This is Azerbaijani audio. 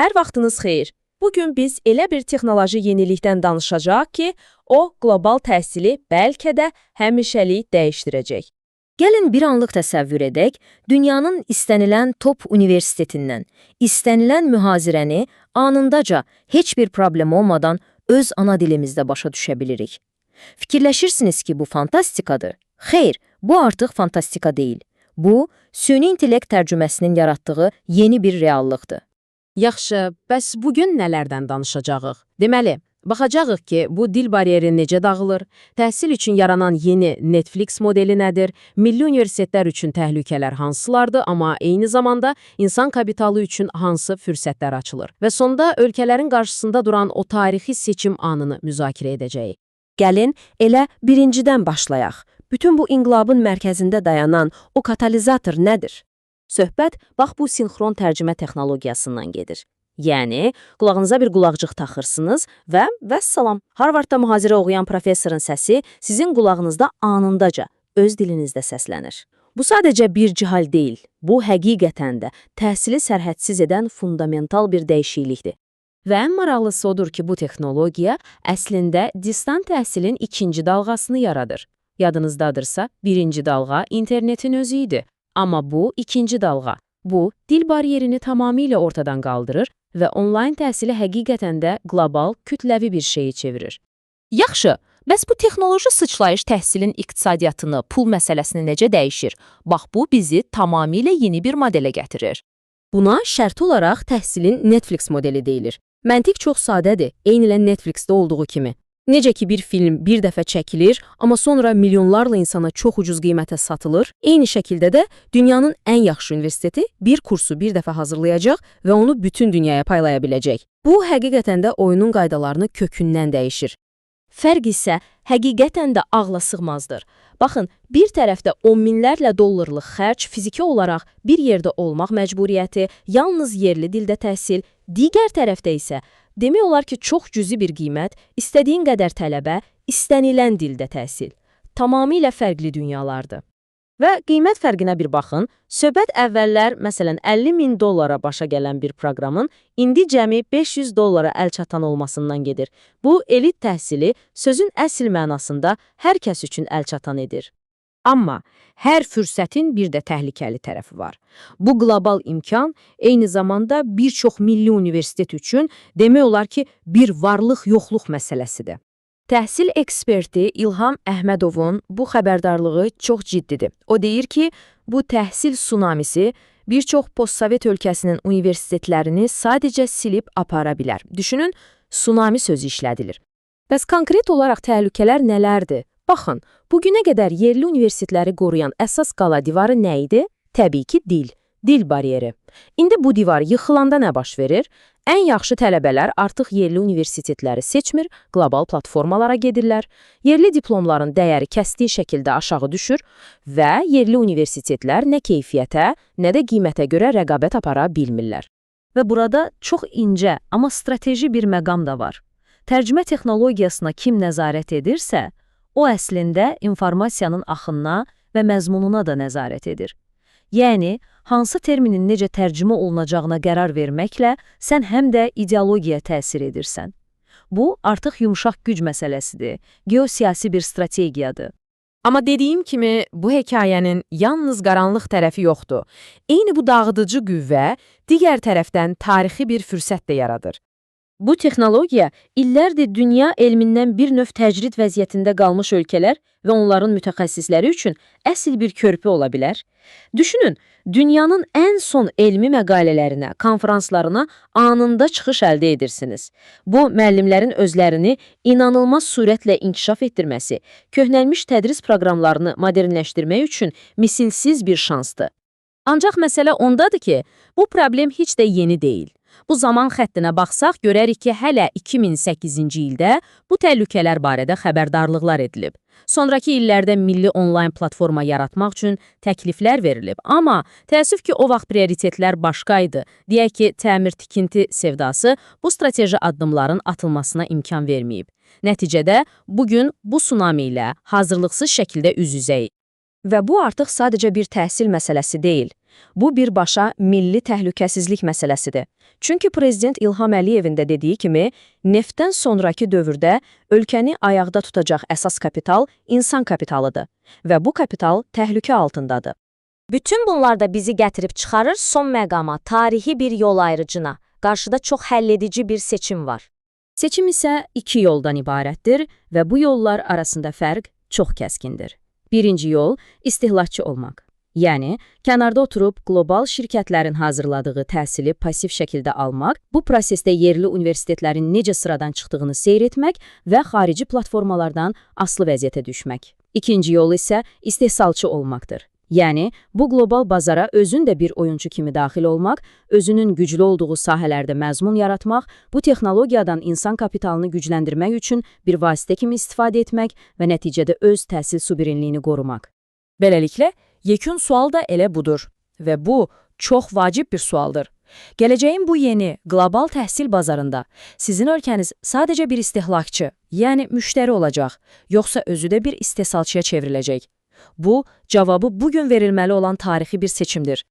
Hər vaxtınız xeyir. Bugün biz elə bir texnoloji yenilikdən danışacağıq ki, o qlobal təhsili bəlkə də həmişəlik dəyişdirəcək. Gəlin bir anlıq təsəvvür edək, dünyanın istənilən top universitetindən, istənilən mühazirəni anındaca heç bir problem olmadan öz ana dilimizdə başa düşə bilirik. Fikirləşirsiniz ki, bu fantastikadır. Xeyr, bu artıq fantastika deyil. Bu, süni intellekt tərcüməsinin yaratdığı yeni bir reallıqdır. Yaxşı, bəs bugün nələrdən danışacağıq? Deməli, baxacağıq ki, bu dil bariyeri necə dağılır, təhsil üçün yaranan yeni Netflix modeli nədir, milli universitetlər üçün təhlükələr hansılardır, amma eyni zamanda insan kapitalı üçün hansı fürsətlər açılır və sonda ölkələrin qarşısında duran o tarixi seçim anını müzakirə edəcəyik. Gəlin elə birincidən başlayaq. Bütün bu inqilabın mərkəzində dayanan o katalizator nədir? Söhbət bax bu sinxron tərcümə texnologiyasından gedir. Yəni, qulağınıza bir qulaqcıq taxırsınız və vəssalam, Harvardda mühazirə oxuyan professorun səsi sizin qulağınızda anındaca, öz dilinizdə səslənir. Bu sadəcə bir cihal deyil, bu həqiqətən də təhsili sərhədsiz edən fundamental bir dəyişiklikdir. Və ən maraqlısı odur ki, bu texnologiya əslində distant təhsilin ikinci dalğasını yaradır. Yadınızdadırsa, birinci dalğa internetin özü idi. Amma bu ikinci dalğa. Bu, dil bariyerini tamamilə ortadan qaldırır və onlayn təhsili həqiqətən də qlobal, kütləvi bir şeyi çevirir. Yaxşı, bəs bu texnoloji sıçrayış təhsilin iqtisadiyyatını, pul məsələsini necə dəyişir? Bax, bu bizi tamamilə yeni bir modelə gətirir. Buna şərti olaraq təhsilin Netflix modeli deyilir. Məntiq çox sadədir, eynilən Netflixdə olduğu kimi. Necə ki, bir film bir dəfə çəkilir, amma sonra milyonlarla insana çox ucuz qiymətə satılır, eyni şəkildə də dünyanın ən yaxşı universiteti bir kursu bir dəfə hazırlayacaq və onu bütün dünyaya paylaya biləcək. Bu, həqiqətən də oyunun qaydalarını kökündən dəyişir. Fərq isə həqiqətən də ağla sığmazdır. Baxın, bir tərəfdə on minlərlə dollarlıq xərc, fiziki olaraq bir yerdə olmaq məcburiyyəti, yalnız yerli dildə təhsil, digər tərəfdə isə demək olar ki, çox cüzi bir qiymət, istədiyin qədər tələbə, istənilən dildə təhsil. Tamamilə fərqli dünyalardır. Və qiymət fərqinə bir baxın, söhbət əvvəllər, məsələn, 50 min dollara başa gələn bir proqramın indi cəmi 500 dollara əl çatan olmasından gedir. Bu, elit təhsili sözün əsl mənasında hər kəs üçün əl çatan edir. Amma hər fürsətin bir də təhlükəli tərəfi var. Bu qlobal imkan eyni zamanda bir çox milli universitet üçün demək olar ki, bir varlıq-yoxluq məsələsidir. Təhsil eksperti İlham Əhmədovun bu xəbərdarlığı çox ciddidir. O deyir ki, bu təhsil tsunamisi bir çox postsovet ölkəsinin universitetlərini sadəcə silib apara bilər. Düşünün, tsunami sözü işlədilir. Bəs konkret olaraq təhlükələr nələrdir? Baxın, bugünə qədər yerli universitetləri qoruyan əsas qala divarı nə idi? Təbii ki, dil bariyeri. İndi bu divar yıxılanda nə baş verir? Ən yaxşı tələbələr artıq yerli universitetləri seçmir, qlobal platformalara gedirlər, yerli diplomların dəyəri kəsdiyi şəkildə aşağı düşür və yerli universitetlər nə keyfiyyətə, nə də qiymətə görə rəqabət apara bilmirlər. Və burada çox incə, amma strateji bir məqam da var. Tərcümə texnologiyasına kim nəzarət edirsə, o əslində informasiyanın axınına və məzmununa da nəzarət edir. Yəni, hansı terminin necə tərcümə olunacağına qərar verməklə sən həm də ideologiyaya təsir edirsən. Bu, artıq yumşaq güc məsələsidir, geosiyasi bir strategiyadır. Amma dediyim kimi, bu hekayənin yalnız qaranlıq tərəfi yoxdur. Eyni bu dağıdıcı qüvvə digər tərəfdən tarixi bir fürsət də yaradır. Bu texnologiya illərdir dünya elmindən bir növ təcrid vəziyyətində qalmış ölkələr və onların mütəxəssisləri üçün əsl bir körpü ola bilər. Düşünün, dünyanın ən son elmi məqalələrinə, konferanslarına anında çıxış əldə edirsiniz. Bu, müəllimlərin özlərini inanılmaz sürətlə inkişaf etdirməsi, köhnəlmiş tədris proqramlarını modernləşdirmək üçün misilsiz bir şansdır. Ancaq məsələ ondadır ki, bu problem heç də yeni deyil. Bu zaman xəttinə baxsaq, görərik ki, hələ 2008-ci ildə bu təhlükələr barədə xəbərdarlıqlar edilib. Sonrakı illərdə milli onlayn platforma yaratmaq üçün təkliflər verilib. Amma təəssüf ki, o vaxt prioritetlər başqa idi. Deyək ki, təmir-tikinti sevdası bu strateji addımların atılmasına imkan verməyib. Nəticədə, bugün bu tsunami ilə hazırlıqsız şəkildə üz-üzəyik. Və bu artıq sadəcə bir təhsil məsələsi deyil. Bu birbaşa milli təhlükəsizlik məsələsidir. Çünki prezident İlham Əliyevin də dediyi kimi, neftdən sonrakı dövrdə ölkəni ayaqda tutacaq əsas kapital insan kapitalıdır və bu kapital təhlükə altındadır. Bütün bunlar da bizi gətirib çıxarır son məqama, tarixi bir yol ayrıcına. Qarşıda çox həlledici bir seçim var. Seçim isə iki yoldan ibarətdir və bu yollar arasında fərq çox kəskindir. Birinci yol istehlakçı olmaq. Yəni, kənarda oturub qlobal şirkətlərin hazırladığı təhsili pasiv şəkildə almaq, bu prosesdə yerli universitetlərin necə sıradan çıxdığını seyr etmək və xarici platformalardan asılı vəziyyətə düşmək. İkinci yol isə istehsalçı olmaqdır. Yəni, bu qlobal bazara özün də bir oyuncu kimi daxil olmaq, özünün güclü olduğu sahələrdə məzmun yaratmaq, bu texnologiyadan insan kapitalını gücləndirmək üçün bir vasitə kimi istifadə etmək və nəticədə öz təhsil suverenliyini qorumaq. Beləliklə, yekun sual da elə budur və bu çox vacib bir sualdır. Gələcəyin bu yeni, qlobal təhsil bazarında sizin ölkəniz sadəcə bir istehlakçı, yəni müştəri olacaq, yoxsa özü də bir istehsalçıya çevriləcək? Bu, cavabı bugün verilməli olan tarixi bir seçimdir.